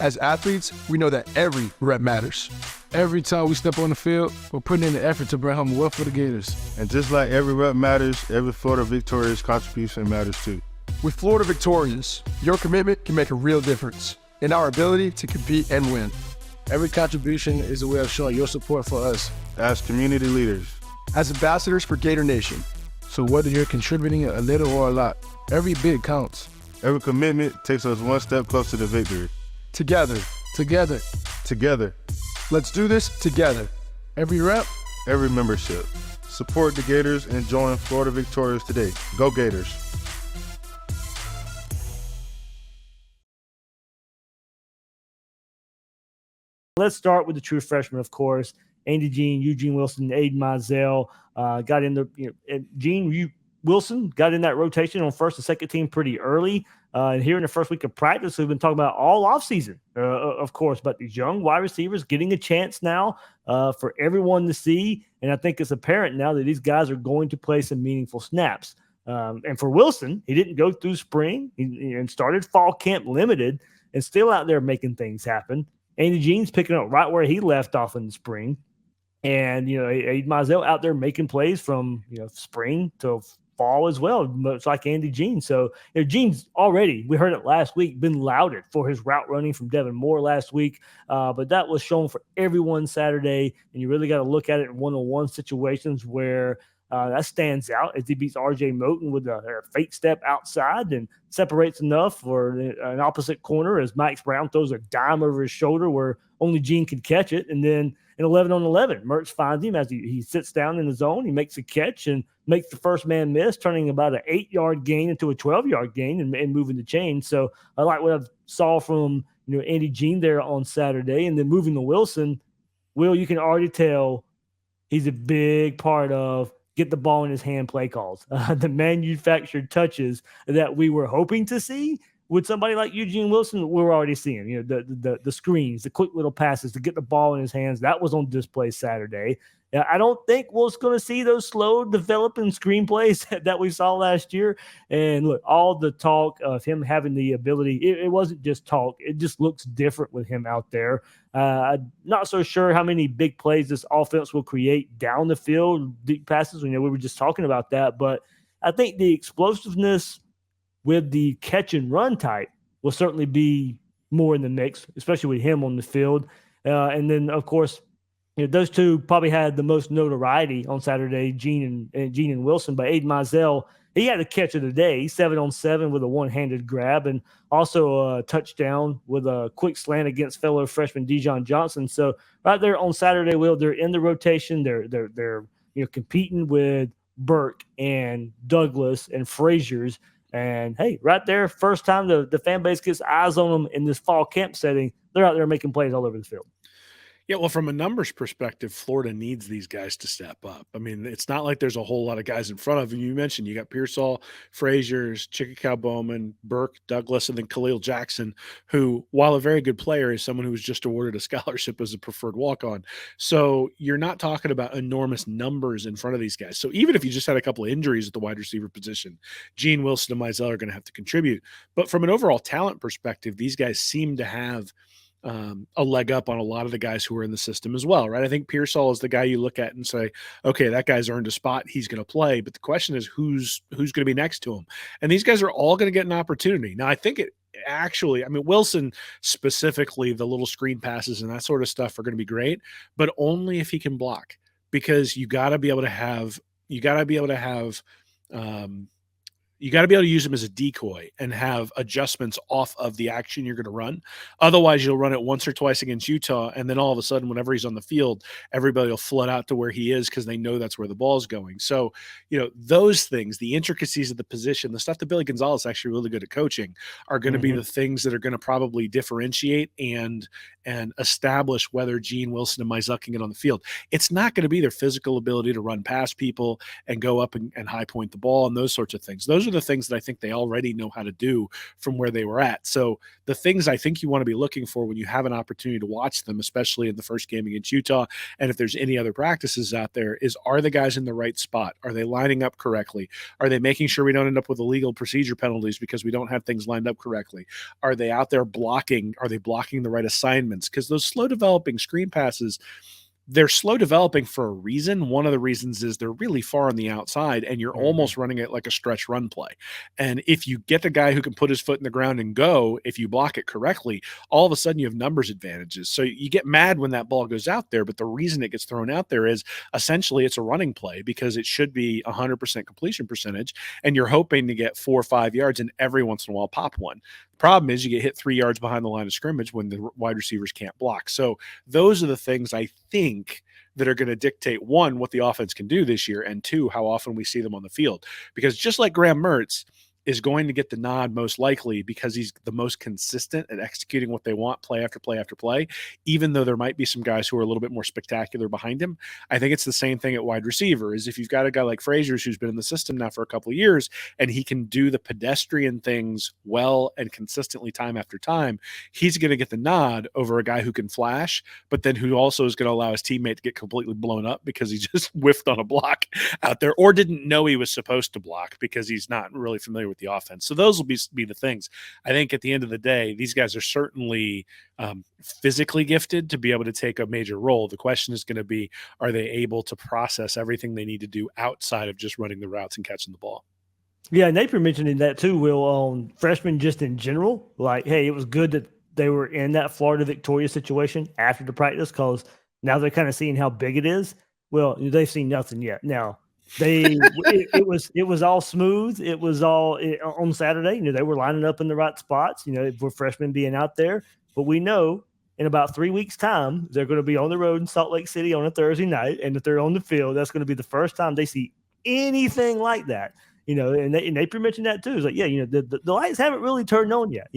As athletes, we know that every rep matters. Every time we step on the field, we're putting in the effort to bring home a win for the Gators. And just like every rep matters, every Florida Victorious contribution matters too. With Florida Victorious, your commitment can make a real difference in our ability to compete and win. Every contribution is a way of showing your support for us. As community leaders. As ambassadors for Gator Nation. So whether you're contributing a little or a lot, every bit counts. Every commitment takes us one step closer to victory. Together. Together. Together. Let's do this together. Every rep. Every membership. Support the Gators and join Florida Victorious today. Go Gators. Let's start with the true freshmen, of course. Andy Jean, Eugene Wilson, Aidan Mizell got in the Wilson got in that rotation on first and second team pretty early. And here in the first week of practice, we've been talking about all offseason, of course, but these young wide receivers getting a chance now for everyone to see. And I think it's apparent now that these guys are going to play some meaningful snaps. And for Wilson, he didn't go through spring and started fall camp limited and still out there making things happen. Andy Jean's picking up right where he left off in the spring. And, Aidan Mizell out there making plays from, spring to fall as well, much like Andy Jean. So, Jean's already, we heard it last week, been lauded for his route running from Devin Moore last week. But that was shown for everyone Saturday. And you really got to look at it in one-on-one situations where that stands out as he beats R.J. Moten with a fake step outside and separates enough for an opposite corner as Max Brown throws a dime over his shoulder where only Jean could catch it. And then in 11-on-11, Mertz finds him as he sits down in the zone. He makes a catch and makes the first man miss, turning about an 8-yard gain into a 12-yard gain and moving the chain. So I like what I saw from Andy Jean there on Saturday. And then moving to Wilson, Will, you can already tell he's a big part of get the ball in his hand play calls, the manufactured touches that we were hoping to see with somebody like Eugene Wilson. We're already seeing, the screens, the quick little passes to get the ball in his hands. That was on display Saturday. I don't think we're going to see those slow developing screenplays that we saw last year. And look, all the talk of him having the ability, it wasn't just talk. It just looks different with him out there. Not so sure how many big plays this offense will create down the field, deep passes. We were just talking about that. But I think the explosiveness with the catch and run type will certainly be more in the mix, especially with him on the field. And then, of course, those two probably had the most notoriety on Saturday, Jean and Wilson. But Aidan Mizell, he had a catch of the day, 7-on-7 with a one-handed grab, and also a touchdown with a quick slant against fellow freshman Dijon Johnson. So right there on Saturday, Will, they're in the rotation. They're competing with Burke and Douglas and Frazier's. And hey, right there, first time the fan base gets eyes on them in this fall camp setting, they're out there making plays all over the field. Yeah, well, from a numbers perspective, Florida needs these guys to step up. I mean, it's not like there's a whole lot of guys in front of you. You mentioned you got Pearsall, Frazier's, Chickasha Bowman, Burke, Douglas, and then Khalil Jackson, who, while a very good player, is someone who was just awarded a scholarship as a preferred walk-on. So you're not talking about enormous numbers in front of these guys. So even if you just had a couple of injuries at the wide receiver position, Gene Wilson and Mizell are going to have to contribute. But from an overall talent perspective, these guys seem to have a leg up on a lot of the guys who are in the system as well, right? I think Pearsall is the guy you look at and say, okay, that guy's earned a spot. He's going to play. But the question is who's going to be next to him? And these guys are all going to get an opportunity. Now, I think Wilson specifically, the little screen passes and that sort of stuff are going to be great, but only if he can block, because you got to be able to use him as a decoy and have adjustments off of the action you're going to run. Otherwise, you'll run it once or twice against Utah, and then all of a sudden, whenever he's on the field, everybody will flood out to where he is because they know that's where the ball's going. So, those things, the intricacies of the position, the stuff that Billy Gonzalez is actually really good at coaching, are going to be the things that are going to probably differentiate and establish whether Gene Wilson and Mizell can get on the field. It's not going to be their physical ability to run past people and go up and high point the ball and those sorts of things. Those are are the things that I think they already know how to do from where they were at. So the things I think you want to be looking for when you have an opportunity to watch them, especially in the first game against Utah, and if there's any other practices out there, is are the guys in the right spot? Are they lining up correctly? Are they making sure we don't end up with illegal procedure penalties because we don't have things lined up correctly? Are they out there blocking? Are they blocking the right assignments? Because those slow developing screen passes, they're slow developing for a reason. One of the reasons is they're really far on the outside and you're almost running it like a stretch run play. And if you get the guy who can put his foot in the ground and go, if you block it correctly, all of a sudden you have numbers advantages. So you get mad when that ball goes out there, but the reason it gets thrown out there is essentially it's a running play because it should be 100% completion percentage and you're hoping to get 4 or 5 yards and every once in a while pop one. Problem is you get hit 3 yards behind the line of scrimmage when the wide receivers can't block. So those are the things I think that are going to dictate, one, what the offense can do this year, and two, how often we see them on the field. Because just like Graham Mertz is going to get the nod most likely because he's the most consistent at executing what they want play after play after play, even though there might be some guys who are a little bit more spectacular behind him. I think it's the same thing at wide receiver is if you've got a guy like Frazier's who's been in the system now for a couple of years and he can do the pedestrian things well and consistently time after time, he's going to get the nod over a guy who can flash, but then who also is going to allow his teammate to get completely blown up because he just whiffed on a block out there or didn't know he was supposed to block because he's not really familiar with the offense. So those will be the things. I think at the end of the day, these guys are certainly physically gifted to be able to take a major role. The question is going to be, are they able to process everything they need to do outside of just running the routes and catching the ball? Yeah, Napier mentioned that too, Will, on freshmen just in general. Like, hey, it was good that they were in that Florida Victoria situation after the practice because now they're kind of seeing how big it is. Well, they've seen nothing yet. Now, it was all smooth. It was all on Saturday. They were lining up in the right spots. For freshmen being out there. But we know in about 3 weeks' time they're going to be on the road in Salt Lake City on a Thursday night, and if they're on the field, that's going to be the first time they see anything like that. And Napier mentioned that too. It's like, the lights haven't really turned on yet.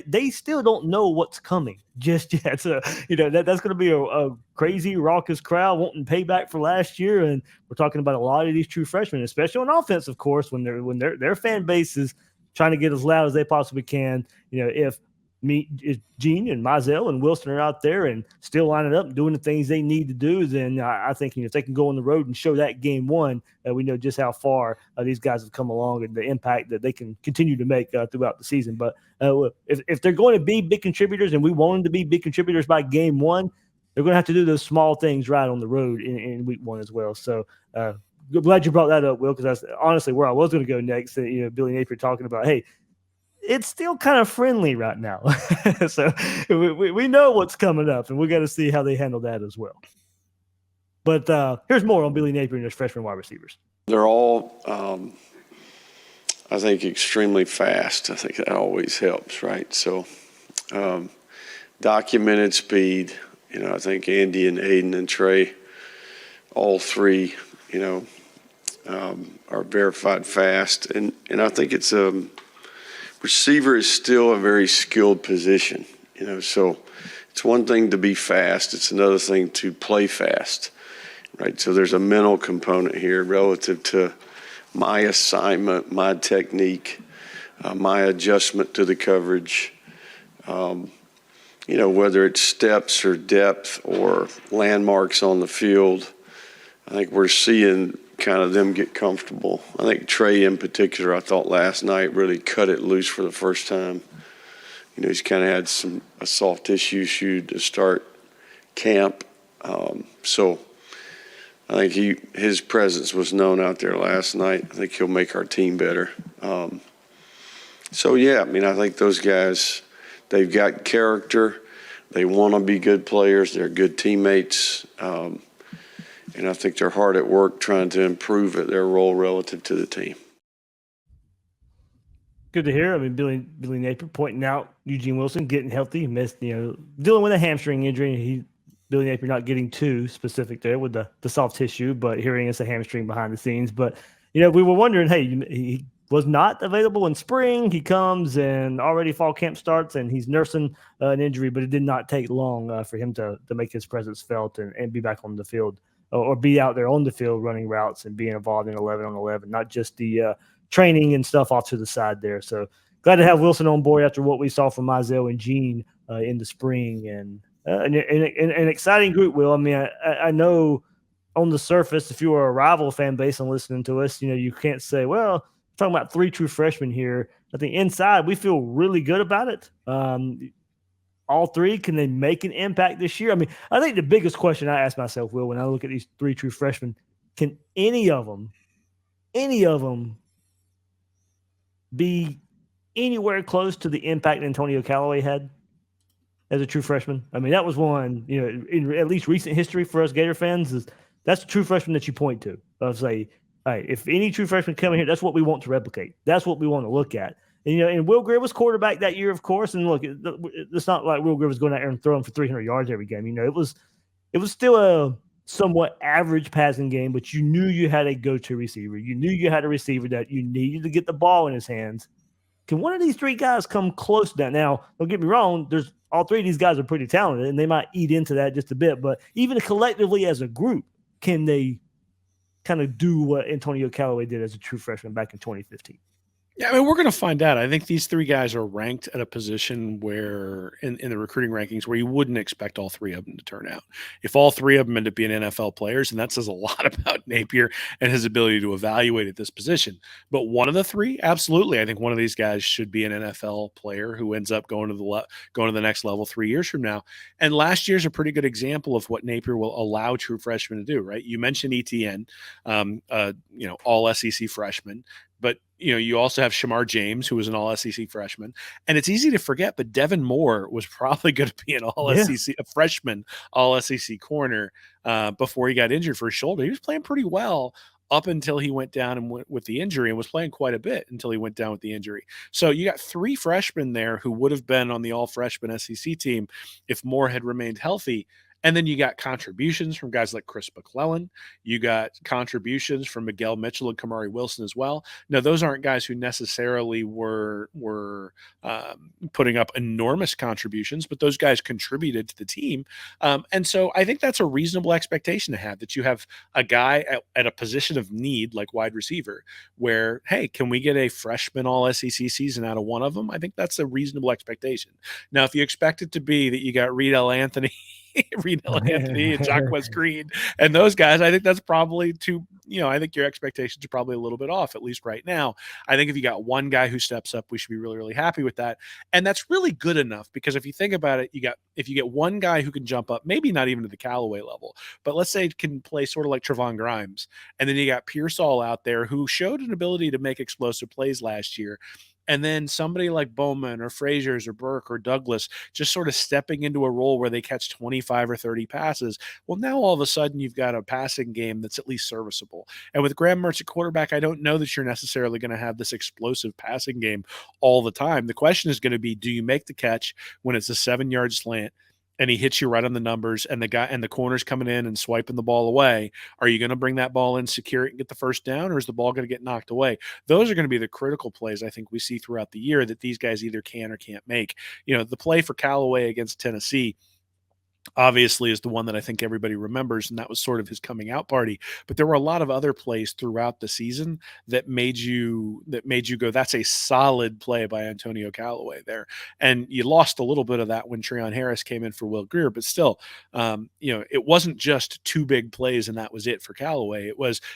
They still don't know what's coming just yet. So, that's going to be a crazy, raucous crowd wanting payback for last year. And we're talking about a lot of these true freshmen, especially on offense, of course, when their fan base is trying to get as loud as they possibly can. If Gene and Mizell and Wilson are out there and still lining up and doing the things they need to do, then I think if they can go on the road and show that game one, we know just how far these guys have come along and the impact that they can continue to make throughout the season. But if they're going to be big contributors and we want them to be big contributors by game one, they're going to have to do those small things right on the road in week one as well. So glad you brought that up, Will, because that's honestly where I was going to go next. Billy Napier talking about, hey, it's still kind of friendly right now. So we know what's coming up, and we got to see how they handle that as well. But here's more on Billy Napier and his freshman wide receivers. They're all, I think, extremely fast. I think that always helps, right? So documented speed, I think Andy and Aidan and Trey, all three, are verified fast. And I think it's receiver is still a very skilled position, so it's one thing to be fast. It's another thing to play fast, right? So there's a mental component here relative to my assignment, my technique, my adjustment to the coverage, whether it's steps or depth or landmarks on the field. I think we're seeing kind of them get comfortable. I think Trey in particular, I thought last night really cut it loose for the first time. He's kind of had a soft tissue issue to start camp. So I think his presence was known out there last night. I think he'll make our team better. I think those guys, they've got character. They want to be good players. They're good teammates. And I think they're hard at work trying to improve at their role relative to the team. Good to hear. Billy Napier pointing out Eugene Wilson getting healthy, missed, dealing with a hamstring injury. Billy Napier not getting too specific there with the soft tissue, but hearing it's a hamstring behind the scenes. But, we were wondering, hey, he was not available in spring. He comes and already fall camp starts and he's nursing an injury, but it did not take long for him to make his presence felt and be back on the field. Or be out there on the field running routes and being involved in 11-on-11, not just the training and stuff off to the side there. So glad to have Wilson on board after what we saw from Mizell and Gene in the spring, and an exciting group. Will, I mean, I know on the surface, if you were a rival fan base and listening to us, you can't say, well, we're talking about 3 true freshmen here. I think inside we feel really good about it. All 3, can they make an impact this year? I mean, I think the biggest question I ask myself, Will, when I look at these 3 true freshmen, can any of them be anywhere close to the impact Antonio Callaway had as a true freshman? I mean, that was one, in at least recent history for us Gator fans, that's the true freshman that you point to. I'll say, all right, if any true freshman come in here, that's what we want to replicate. That's what we want to look at. And, and Will Greer was quarterback that year, of course. And look, it's not like Will Greer was going out there and throwing for 300 yards every game. It was still a somewhat average passing game, but you knew you had a go-to receiver. You knew you had a receiver that you needed to get the ball in his hands. Can one of these 3 guys come close to that? Now, don't get me wrong. All 3 of these guys are pretty talented, and they might eat into that just a bit. But even collectively as a group, can they kind of do what Antonio Callaway did as a true freshman back in 2015? Yeah, I mean, we're going to find out. I think these 3 guys are ranked at a position where, in the recruiting rankings, where you wouldn't expect all 3 of them to turn out. If all 3 of them end up being NFL players, and that says a lot about Napier and his ability to evaluate at this position. But one of the 3, absolutely, I think one of these guys should be an NFL player who ends up going to the next level 3 years from now. And last year's a pretty good example of what Napier will allow true freshmen to do. Right? You mentioned ETN, all SEC freshman. But, you also have Shamar James, who was an all-SEC freshman. And it's easy to forget, but Devin Moore was probably going to be an all-SEC, a freshman all-SEC corner before he got injured for his shoulder. He was playing pretty well up until he went down and went with the injury, and was playing quite a bit until he went down with the injury. So you got 3 freshmen there who would have been on the all-freshman SEC team if Moore had remained healthy. And then you got contributions from guys like Chris McClellan. You got contributions from Miguel Mitchell and Kamari Wilson as well. Now, those aren't guys who necessarily were putting up enormous contributions, but those guys contributed to the team. And so I think that's a reasonable expectation to have, that you have a guy at a position of need like wide receiver where, hey, can we get a freshman all-SEC season out of one of them? I think that's a reasonable expectation. Now, if you expect it to be that you got Reed-L Anthony and Jacquez Green and those guys, I think that's probably I think your expectations are probably a little bit off, at least right now. I think if you got one guy who steps up, we should be really, really happy with that. And that's really good enough, because if you think about it, if you get one guy who can jump up, maybe not even to the Callaway level, but let's say can play sort of like Trevon Grimes. And then you got Pearsall out there who showed an ability to make explosive plays last year. And then somebody like Bowman or Frazier's or Burke or Douglas just sort of stepping into a role where they catch 25 or 30 passes. Well, now all of a sudden you've got a passing game that's at least serviceable. And with Graham Mertz at quarterback, I don't know that you're necessarily going to have this explosive passing game all the time. The question is going to be, do you make the catch when it's a 7-yard slant and he hits you right on the numbers, and the guy and the corner's coming in and swiping the ball away? Are you going to bring that ball in, secure it, and get the first down, or is the ball going to get knocked away? Those are going to be the critical plays I think we see throughout the year that these guys either can or can't make. The play for Callaway against Tennessee obviously is the one that I think everybody remembers, and that was sort of his coming out party. But there were a lot of other plays throughout the season that made you go, that's a solid play by Antonio Callaway there. And you lost a little bit of that when Treon Harris came in for Will Greer, but still, it wasn't just 2 big plays and that was it for Callaway.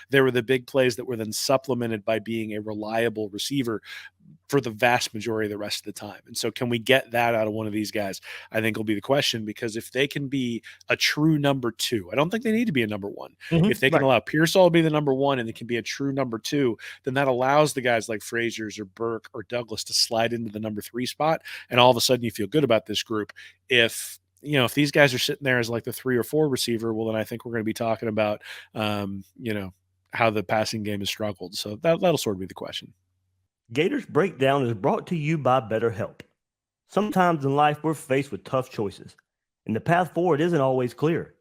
There were the big plays that were then supplemented by being a reliable receiver for the vast majority of the rest of the time. And so can we get that out of one of these guys? I think will be the question, because if they can be a true number 2, I don't think they need to be a number 1. Mm-hmm. If they can allow Pearsall to be the number 1 and it can be a true number 2, then that allows the guys like Frazier's or Burke or Douglas to slide into the number 3 spot. And all of a sudden you feel good about this group. If these guys are sitting there as like the 3 or 4 receiver, well, then I think we're going to be talking about, how the passing game has struggled. So that'll sort of be the question. Gators Breakdown is brought to you by Betterhelp. Sometimes in life, we're faced with tough choices, and the path forward isn't always clear.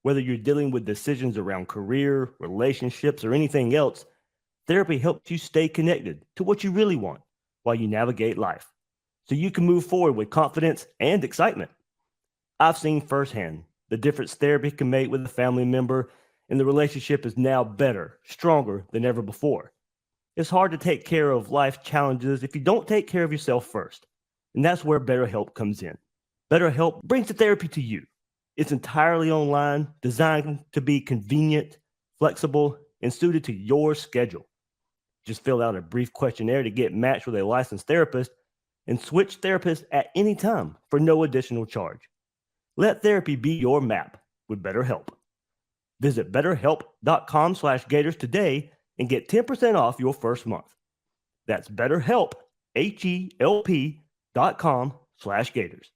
Whether you're dealing with decisions around career, relationships, or anything else, therapy helps you stay connected to what you really want while you navigate life, so you can move forward with confidence and excitement. I've seen firsthand the difference therapy can make with a family member, and the relationship is now better, stronger than ever before. It's hard to take care of life challenges if you don't take care of yourself first. And that's where BetterHelp comes in. BetterHelp brings the therapy to you. It's entirely online, designed to be convenient, flexible, and suited to your schedule. Just fill out a brief questionnaire to get matched with a licensed therapist and switch therapists at any time for no additional charge. Let therapy be your map with BetterHelp. Visit betterhelp.com/gators today and get 10% off your first month. That's BetterHelp, HELP.com/gators.